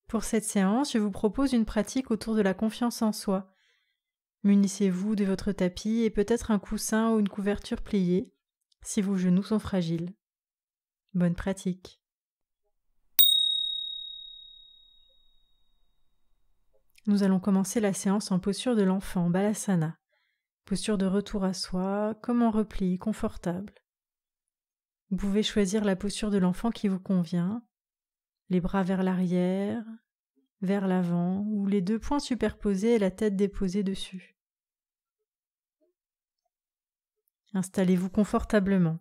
Pour cette séance, je vous propose une pratique autour de la confiance en soi. Munissez-vous de votre tapis et peut-être un coussin ou une couverture pliée, si vos genoux sont fragiles. Bonne pratique. Nous allons commencer la séance en posture de l'enfant, Balasana. Posture de retour à soi, comme en repli, confortable. Vous pouvez choisir la posture de l'enfant qui vous convient, les bras vers l'arrière, vers l'avant ou les deux poings superposés et la tête déposée dessus. Installez-vous confortablement.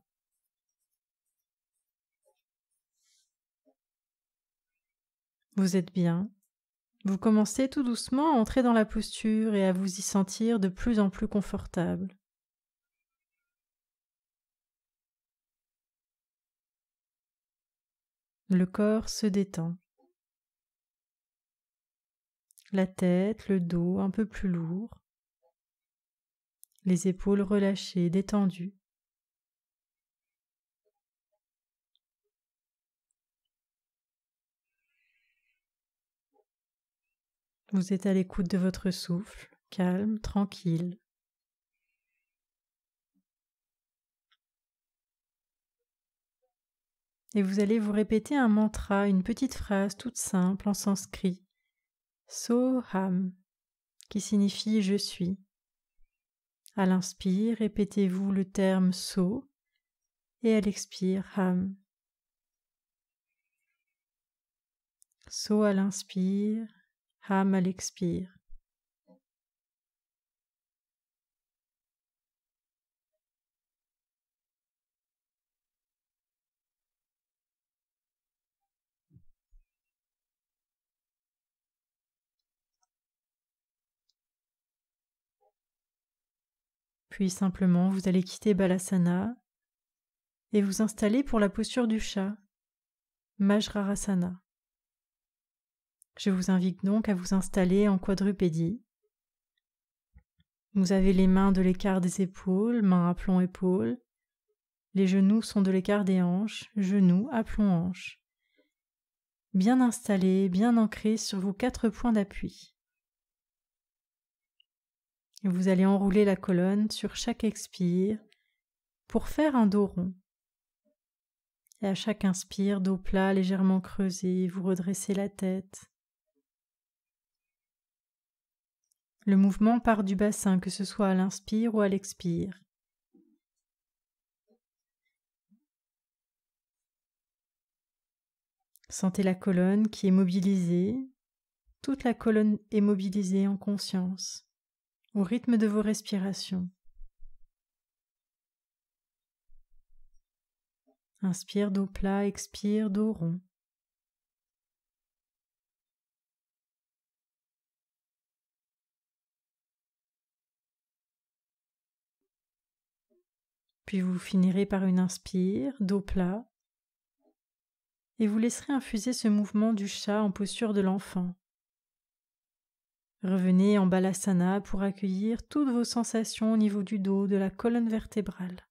Vous êtes bien. Vous commencez tout doucement à entrer dans la posture et à vous y sentir de plus en plus confortable. Le corps se détend. La tête, le dos un peu plus lourd. Les épaules relâchées, détendues. Vous êtes à l'écoute de votre souffle, calme, tranquille. Et vous allez vous répéter un mantra, une petite phrase toute simple en sanskrit. Soham, qui signifie je suis. À l'inspire, répétez-vous le terme So et à l'expire, Ham. So à l'inspire, Ham à l'expire. Puis simplement, vous allez quitter Balasana et vous installer pour la posture du chat, Majrarasana. Je vous invite donc à vous installer en quadrupédie. Vous avez les mains de l'écart des épaules, mains aplomb épaules. Les genoux sont de l'écart des hanches, genoux aplomb hanches. Bien installés, bien ancrés sur vos 4 points d'appui. Vous allez enrouler la colonne sur chaque expire pour faire un dos rond. Et à chaque inspire, dos plat légèrement creusé, vous redressez la tête. Le mouvement part du bassin, que ce soit à l'inspire ou à l'expire. Sentez la colonne qui est mobilisée. Toute la colonne est mobilisée en conscience, au rythme de vos respirations. Inspire, dos plat, expire, dos rond. Puis vous finirez par une inspire, dos plat, et vous laisserez infuser ce mouvement du chat en posture de l'enfant. Revenez en Balasana pour accueillir toutes vos sensations au niveau du dos, de la colonne vertébrale.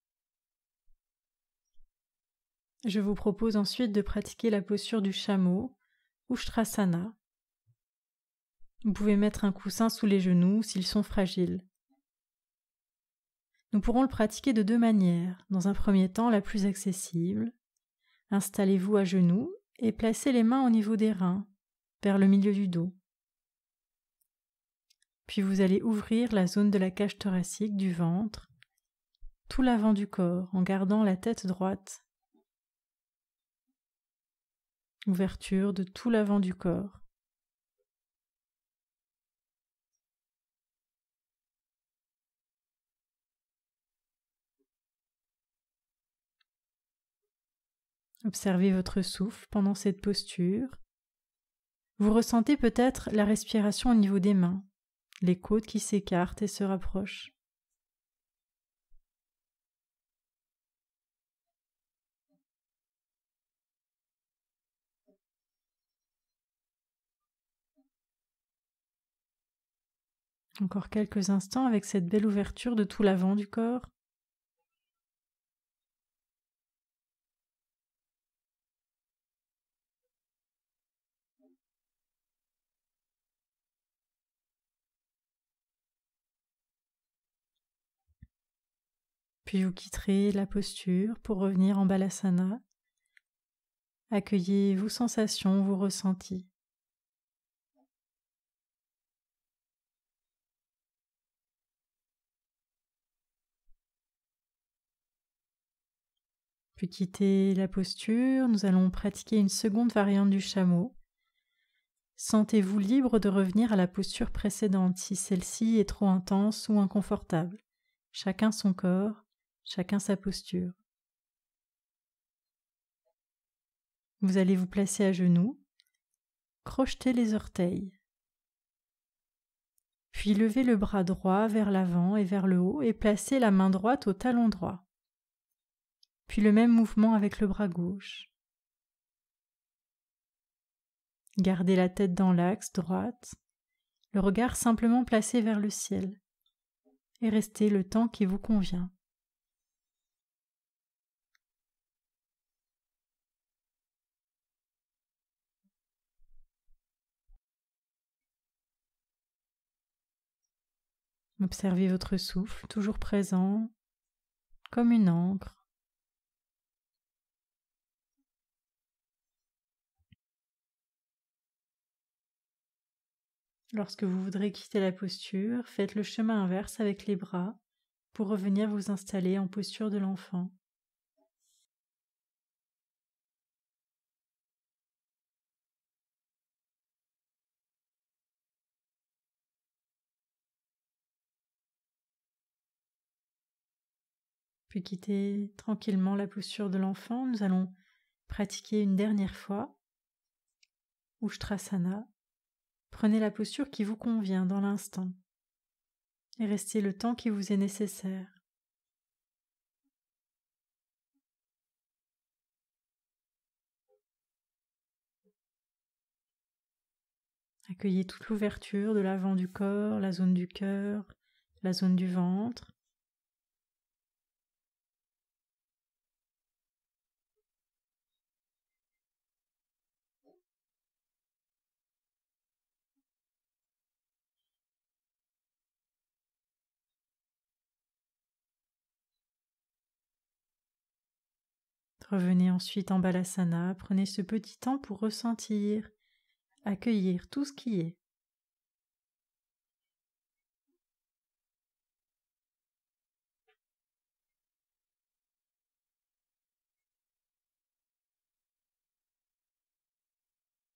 Je vous propose ensuite de pratiquer la posture du chameau, Ushtrasana. Vous pouvez mettre un coussin sous les genoux s'ils sont fragiles. Nous pourrons le pratiquer de 2 manières. Dans un premier temps, la plus accessible. Installez-vous à genoux et placez les mains au niveau des reins, vers le milieu du dos. Puis vous allez ouvrir la zone de la cage thoracique, du ventre, tout l'avant du corps en gardant la tête droite. Ouverture de tout l'avant du corps. Observez votre souffle pendant cette posture. Vous ressentez peut-être la respiration au niveau des mains, les côtes qui s'écartent et se rapprochent. Encore quelques instants avec cette belle ouverture de tout l'avant du corps. Puis vous quitterez la posture pour revenir en Balasana. Accueillez vos sensations, vos ressentis. Puis quittez la posture, nous allons pratiquer une seconde variante du chameau. Sentez-vous libre de revenir à la posture précédente si celle-ci est trop intense ou inconfortable. Chacun son corps, chacun sa posture. Vous allez vous placer à genoux, crocheter les orteils. Puis levez le bras droit vers l'avant et vers le haut et placez la main droite au talon droit. Puis le même mouvement avec le bras gauche. Gardez la tête dans l'axe droite, le regard simplement placé vers le ciel, et restez le temps qui vous convient. Observez votre souffle, toujours présent, comme une encre. Lorsque vous voudrez quitter la posture, faites le chemin inverse avec les bras pour revenir vous installer en posture de l'enfant. Puis quittez tranquillement la posture de l'enfant. Nous allons pratiquer une dernière fois. Ushtrasana. Prenez la posture qui vous convient dans l'instant et restez le temps qui vous est nécessaire. Accueillez toute l'ouverture de l'avant du corps, la zone du cœur, la zone du ventre. Revenez ensuite en Balasana, prenez ce petit temps pour ressentir, accueillir tout ce qui est.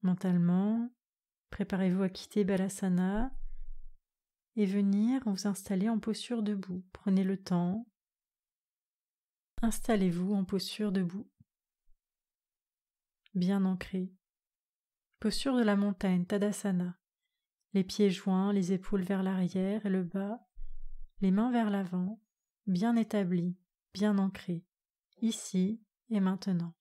Mentalement, préparez-vous à quitter Balasana et venir vous installer en posture debout. Prenez le temps. Installez-vous en posture debout, bien ancré. Posture de la montagne, Tadasana. Les pieds joints, les épaules vers l'arrière et le bas, les mains vers l'avant, bien établis, bien ancrés, ici et maintenant.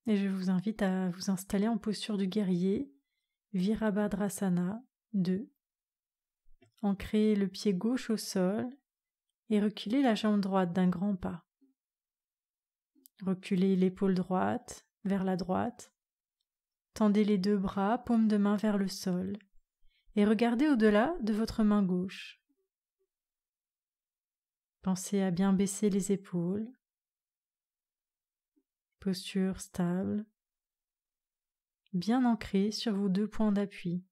Et je vous invite à vous installer en posture du guerrier, Virabhadrasana 2. Ancrez le pied gauche au sol et reculez la jambe droite d'un grand pas. Reculez l'épaule droite vers la droite. Tendez les deux bras, paume de main vers le sol et regardez au-delà de votre main gauche. Pensez à bien baisser les épaules. Posture stable, bien ancrée sur vos deux points d'appui,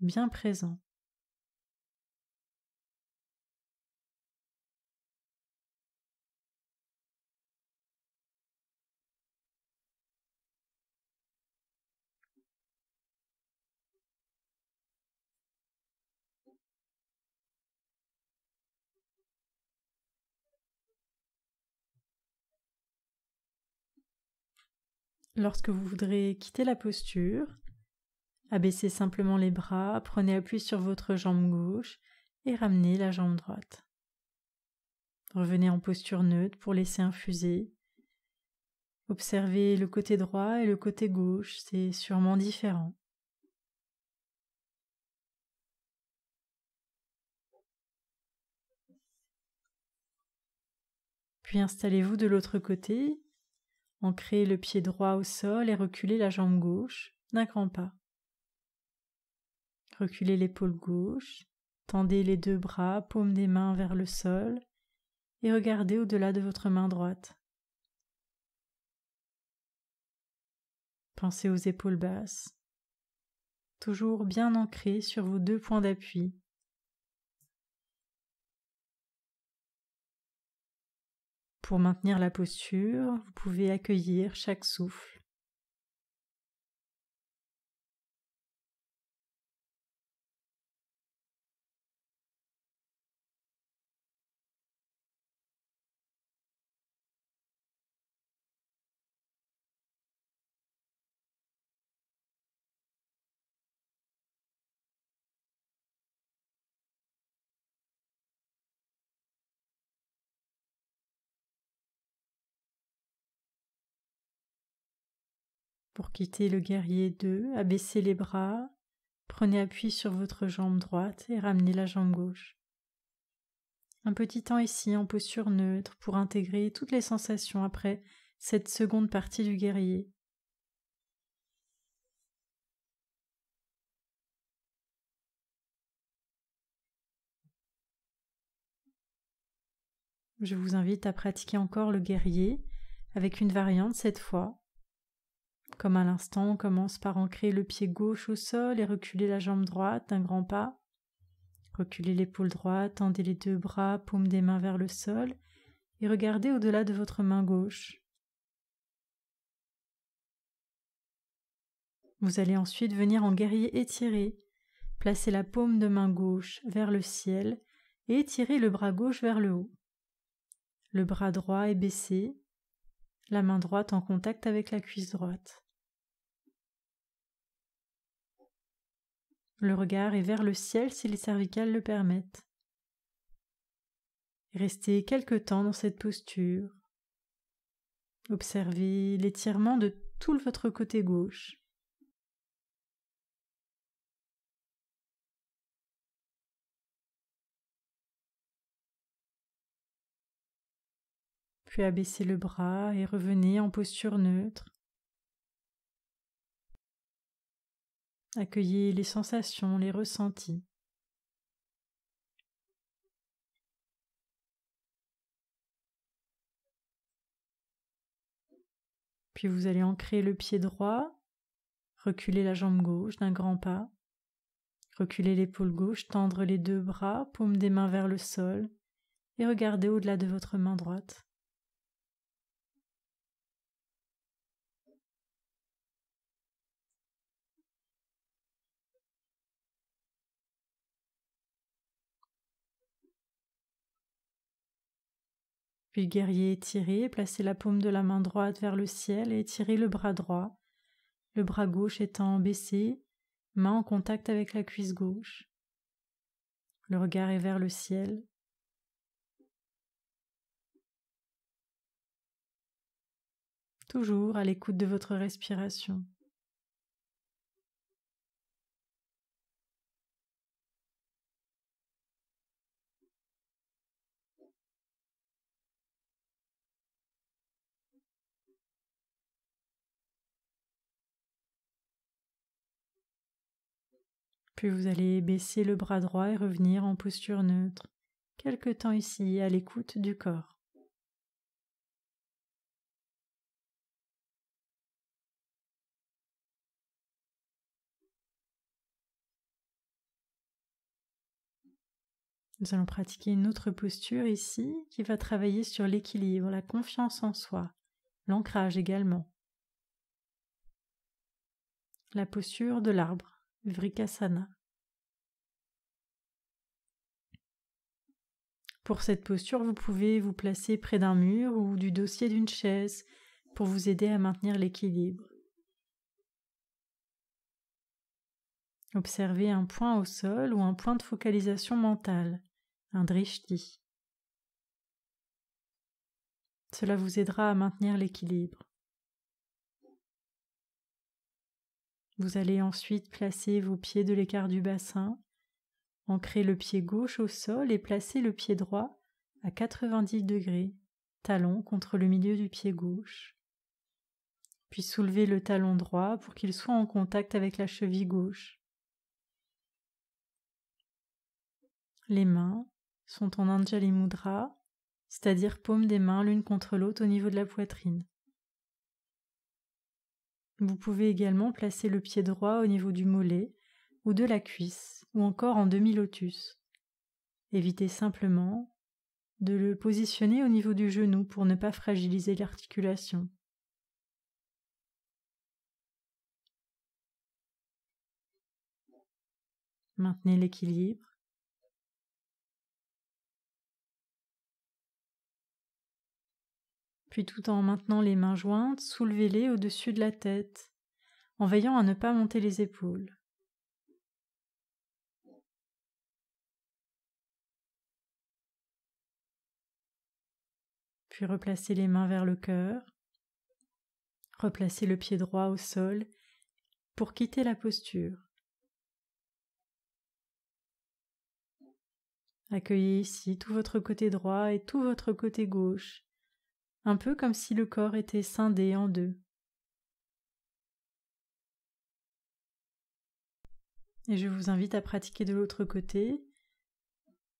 bien présent. Lorsque vous voudrez quitter la posture, abaissez simplement les bras, prenez appui sur votre jambe gauche et ramenez la jambe droite. Revenez en posture neutre pour laisser infuser. Observez le côté droit et le côté gauche, c'est sûrement différent. Puis installez-vous de l'autre côté, Ancrez le pied droit au sol et reculez la jambe gauche d'un grand pas. Reculez l'épaule gauche, tendez les deux bras, paumes des mains vers le sol et regardez au-delà de votre main droite. Pensez aux épaules basses, toujours bien ancrées sur vos deux points d'appui. Pour maintenir la posture, vous pouvez accueillir chaque souffle. Pour quitter le guerrier 2, abaissez les bras, prenez appui sur votre jambe droite et ramenez la jambe gauche. Un petit temps ici en posture neutre pour intégrer toutes les sensations après cette seconde partie du guerrier. Je vous invite à pratiquer encore le guerrier avec une variante cette fois. Comme à l'instant, on commence par ancrer le pied gauche au sol et reculer la jambe droite d'un grand pas. Reculez l'épaule droite, tendez les deux bras, paumes des mains vers le sol et regardez au-delà de votre main gauche. Vous allez ensuite venir en guerrier étiré. Placez la paume de main gauche vers le ciel et étirez le bras gauche vers le haut. Le bras droit est baissé, la main droite en contact avec la cuisse droite. Le regard est vers le ciel si les cervicales le permettent. Restez quelque temps dans cette posture. Observez l'étirement de tout votre côté gauche. Puis abaissez le bras et revenez en posture neutre. Accueillez les sensations, les ressentis. Puis vous allez ancrer le pied droit, reculer la jambe gauche d'un grand pas, reculer l'épaule gauche, tendre les deux bras, paumes des mains vers le sol et regardez au-delà de votre main droite. Puis guerrier étiré, placez la paume de la main droite vers le ciel et étirez le bras droit, le bras gauche étant baissé, main en contact avec la cuisse gauche. Le regard est vers le ciel. Toujours à l'écoute de votre respiration. Puis vous allez baisser le bras droit et revenir en posture neutre. Quelque temps ici à l'écoute du corps. Nous allons pratiquer une autre posture ici qui va travailler sur l'équilibre, la confiance en soi, l'ancrage également. La posture de l'arbre, Vrikasana. Pour cette posture, vous pouvez vous placer près d'un mur ou du dossier d'une chaise pour vous aider à maintenir l'équilibre. Observez un point au sol ou un point de focalisation mentale, un drishti. Cela vous aidera à maintenir l'équilibre. Vous allez ensuite placer vos pieds de l'écart du bassin, ancrer le pied gauche au sol et placer le pied droit à 90 degrés, talon contre le milieu du pied gauche. Puis soulevez le talon droit pour qu'il soit en contact avec la cheville gauche. Les mains sont en Anjali Mudra, c'est-à-dire paumes des mains l'une contre l'autre au niveau de la poitrine. Vous pouvez également placer le pied droit au niveau du mollet ou de la cuisse, ou encore en demi-lotus. Évitez simplement de le positionner au niveau du genou pour ne pas fragiliser l'articulation. Maintenez l'équilibre. Puis tout en maintenant les mains jointes, soulevez-les au-dessus de la tête, en veillant à ne pas monter les épaules. Puis replacez les mains vers le cœur. Replacez le pied droit au sol pour quitter la posture. Accueillez ici tout votre côté droit et tout votre côté gauche, un peu comme si le corps était scindé en deux. Et je vous invite à pratiquer de l'autre côté.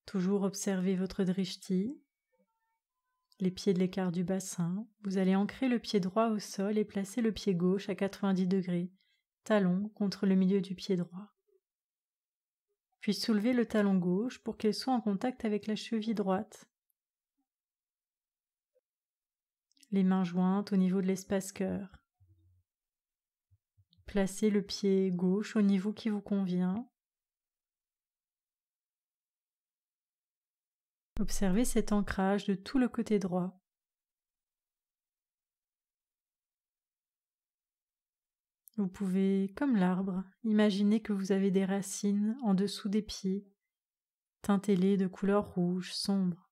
Toujours observez votre drishti, les pieds de l'écart du bassin. Vous allez ancrer le pied droit au sol et placer le pied gauche à 90 degrés, talon contre le milieu du pied droit. Puis soulevez le talon gauche pour qu'il soit en contact avec la cheville droite. Les mains jointes au niveau de l'espace cœur. Placez le pied gauche au niveau qui vous convient. Observez cet ancrage de tout le côté droit. Vous pouvez, comme l'arbre, imaginer que vous avez des racines en dessous des pieds, teintées de couleur rouge sombre.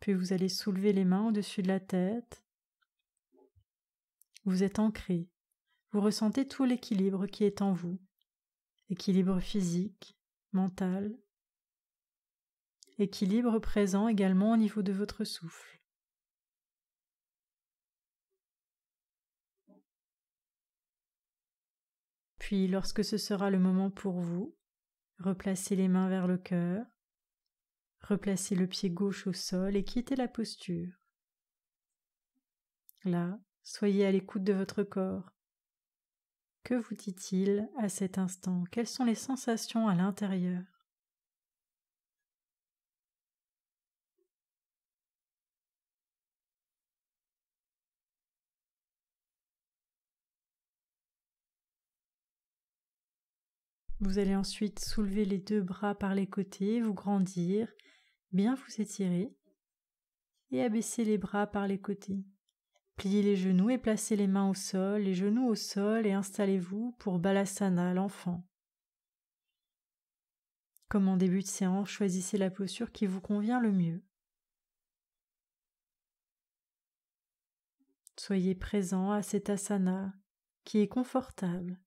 Puis vous allez soulever les mains au-dessus de la tête. Vous êtes ancré. Vous ressentez tout l'équilibre qui est en vous. Équilibre physique, mental. Équilibre présent également au niveau de votre souffle. Puis, lorsque ce sera le moment pour vous, replacez les mains vers le cœur, replacez le pied gauche au sol et quittez la posture. Là, soyez à l'écoute de votre corps. Que vous dit-il à cet instant? Quelles sont les sensations à l'intérieur? Vous allez ensuite soulever les deux bras par les côtés, vous grandir, bien vous étirer et abaisser les bras par les côtés. Pliez les genoux et placez les mains au sol, les genoux au sol et installez-vous pour Balasana, l'enfant. Comme en début de séance, choisissez la posture qui vous convient le mieux. Soyez présent à cet asana qui est confortable,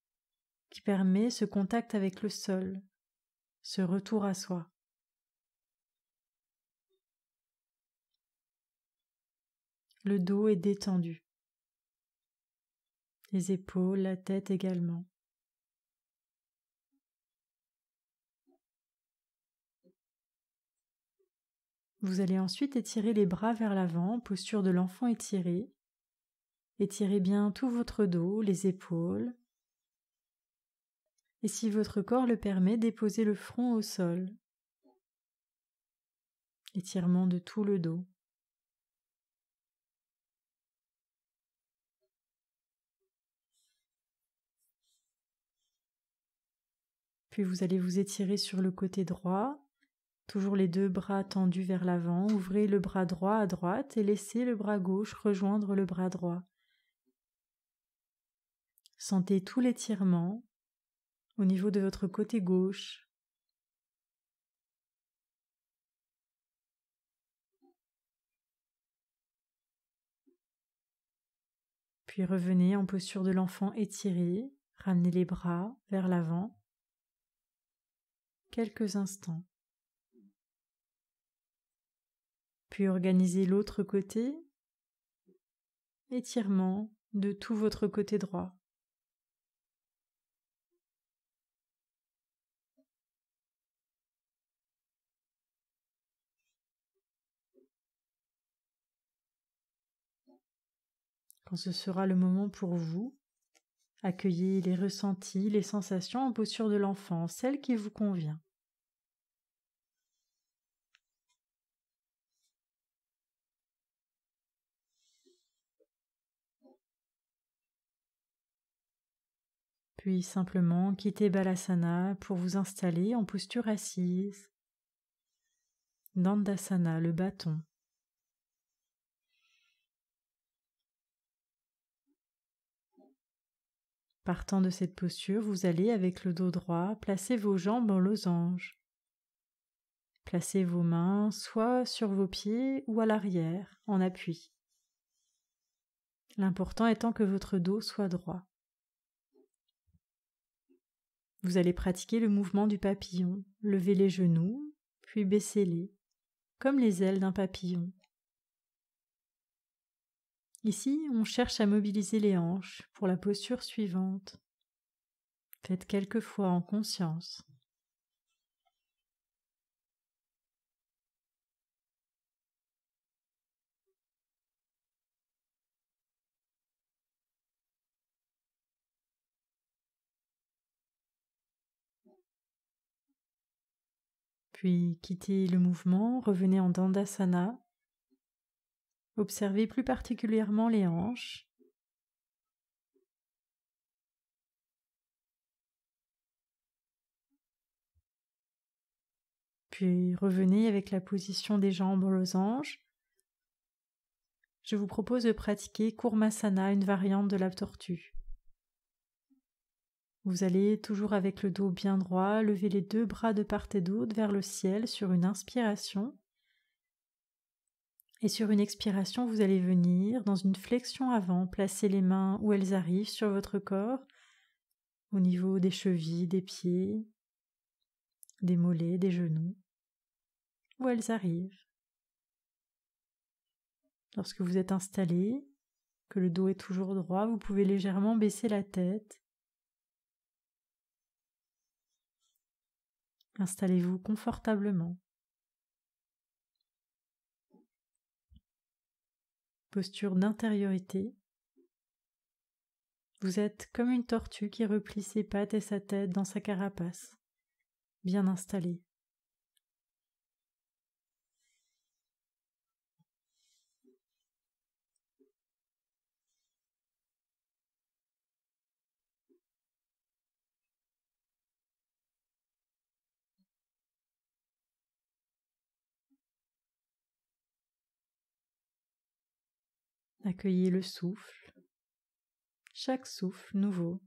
qui permet ce contact avec le sol, ce retour à soi. Le dos est détendu, les épaules, la tête également. Vous allez ensuite étirer les bras vers l'avant, posture de l'enfant étiré. Étirez bien tout votre dos, les épaules. Et si votre corps le permet, déposez le front au sol. Étirement de tout le dos. Puis vous allez vous étirer sur le côté droit, toujours les deux bras tendus vers l'avant. Ouvrez le bras droit à droite et laissez le bras gauche rejoindre le bras droit. Sentez tout l'étirement au niveau de votre côté gauche. Puis revenez en posture de l'enfant étiré, ramenez les bras vers l'avant. Quelques instants. Puis organisez l'autre côté. Étirement de tout votre côté droit. Quand ce sera le moment pour vous, accueillez les ressentis, les sensations en posture de l'enfant, celle qui vous convient. Puis simplement quittez Balasana pour vous installer en posture assise. Dandasana, le bâton. Partant de cette posture, vous allez, avec le dos droit, placer vos jambes en losange. Placez vos mains soit sur vos pieds ou à l'arrière, en appui. L'important étant que votre dos soit droit. Vous allez pratiquer le mouvement du papillon. Levez les genoux, puis baissez-les, comme les ailes d'un papillon. Ici, on cherche à mobiliser les hanches pour la posture suivante. Faites quelques fois en conscience. Puis quittez le mouvement, revenez en Dandasana. Observez plus particulièrement les hanches. Puis revenez avec la position des jambes en losange. Je vous propose de pratiquer Kurmasana, une variante de la tortue. Vous allez, toujours avec le dos bien droit, lever les deux bras de part et d'autre vers le ciel sur une inspiration. Et sur une expiration, vous allez venir dans une flexion avant, placer les mains où elles arrivent sur votre corps, au niveau des chevilles, des pieds, des mollets, des genoux, où elles arrivent. Lorsque vous êtes installé, que le dos est toujours droit, vous pouvez légèrement baisser la tête. Installez-vous confortablement. Posture d'intériorité. Vous êtes comme une tortue qui replie ses pattes et sa tête dans sa carapace, bien installée. Accueillez le souffle, chaque souffle nouveau.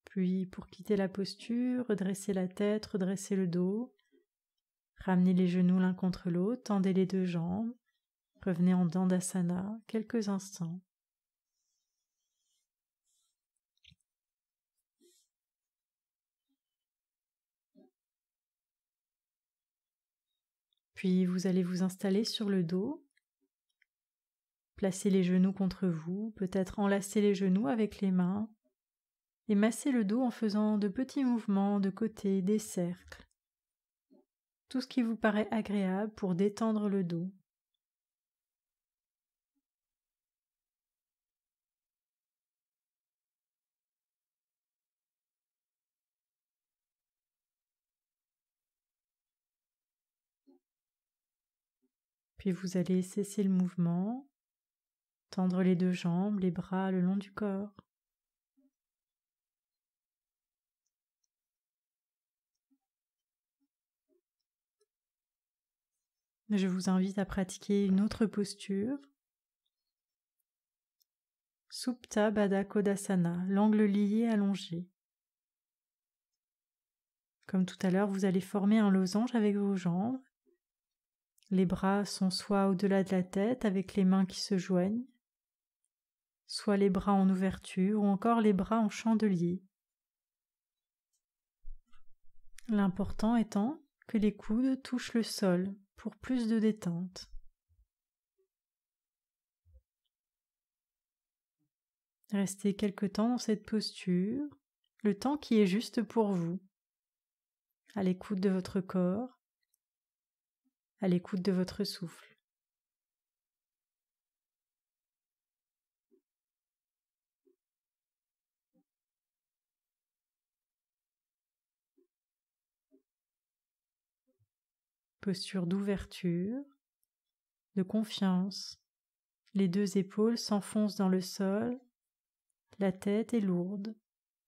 Puis, pour quitter la posture, redressez la tête, redressez le dos. Ramenez les genoux l'un contre l'autre, tendez les deux jambes. Revenez en Dandasana quelques instants. Puis vous allez vous installer sur le dos. Placez les genoux contre vous, peut-être enlacer les genoux avec les mains et masser le dos en faisant de petits mouvements de côté, des cercles. Tout ce qui vous paraît agréable pour détendre le dos. Puis vous allez cesser le mouvement, tendre les deux jambes, les bras le long du corps. Je vous invite à pratiquer une autre posture. Supta Baddha Kodasana, l'angle lié allongé. Comme tout à l'heure, vous allez former un losange avec vos jambes. Les bras sont soit au-delà de la tête avec les mains qui se joignent, soit les bras en ouverture ou encore les bras en chandelier. L'important étant que les coudes touchent le sol pour plus de détente. Restez quelque temps dans cette posture, le temps qui est juste pour vous, à l'écoute de votre corps, à l'écoute de votre souffle. Posture d'ouverture, de confiance. Les deux épaules s'enfoncent dans le sol, la tête est lourde,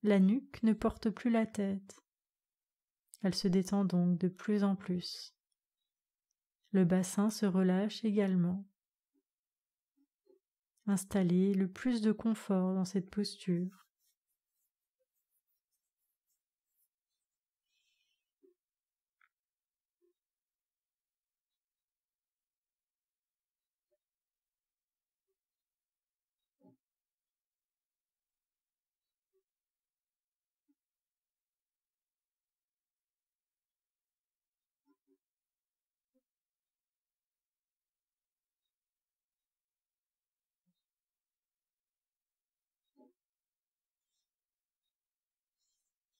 la nuque ne porte plus la tête. Elle se détend donc de plus en plus. Le bassin se relâche également. Installez le plus de confort dans cette posture.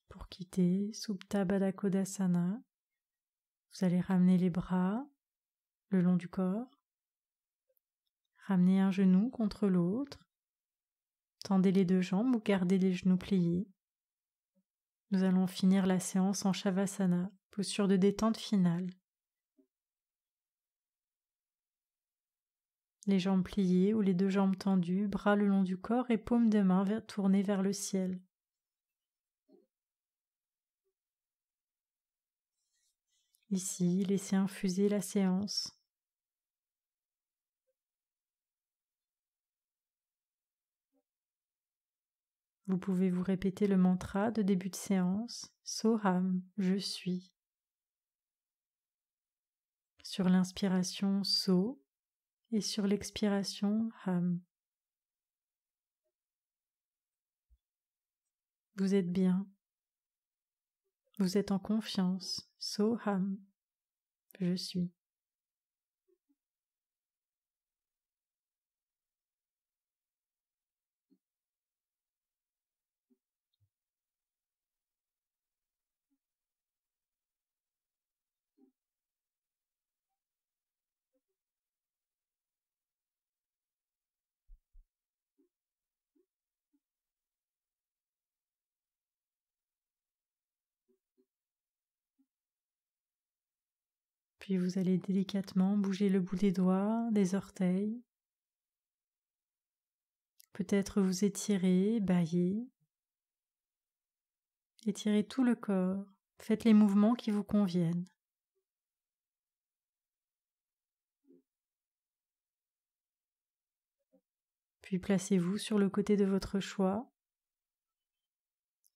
Pour quitter Supta Baddha Kodasana, vous allez ramener les bras le long du corps, ramener un genou contre l'autre, tendez les deux jambes ou gardez les genoux pliés. Nous allons finir la séance en Shavasana, posture de détente finale. Les jambes pliées ou les deux jambes tendues, bras le long du corps et paumes de main tournées vers le ciel. Ici, laissez infuser la séance. Vous pouvez vous répéter le mantra de début de séance, Soham, je suis. Sur l'inspiration, So, et sur l'expiration, Ham. Vous êtes bien. Vous êtes en confiance, Soham, je suis. Puis vous allez délicatement bouger le bout des doigts, des orteils. Peut-être vous étirez, bâillez. Étirez tout le corps. Faites les mouvements qui vous conviennent. Puis placez-vous sur le côté de votre choix.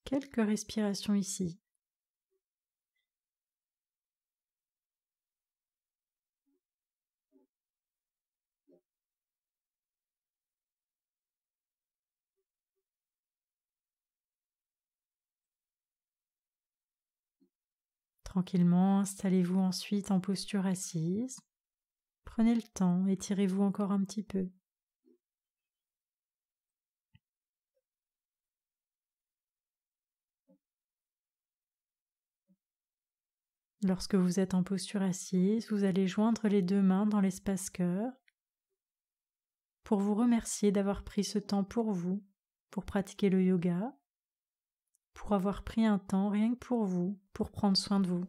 Quelques respirations ici. Tranquillement, installez-vous ensuite en posture assise. Prenez le temps, étirez-vous encore un petit peu. Lorsque vous êtes en posture assise, vous allez joindre les deux mains dans l'espace cœur pour vous remercier d'avoir pris ce temps pour vous, pour pratiquer le yoga, pour avoir pris un temps rien que pour vous, pour prendre soin de vous.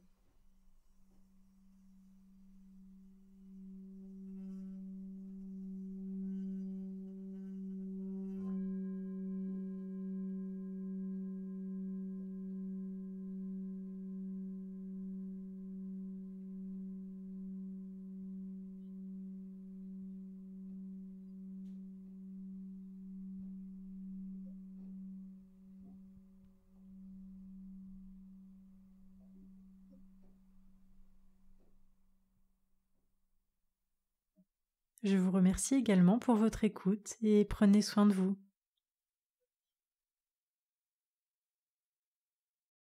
Je vous remercie également pour votre écoute et prenez soin de vous.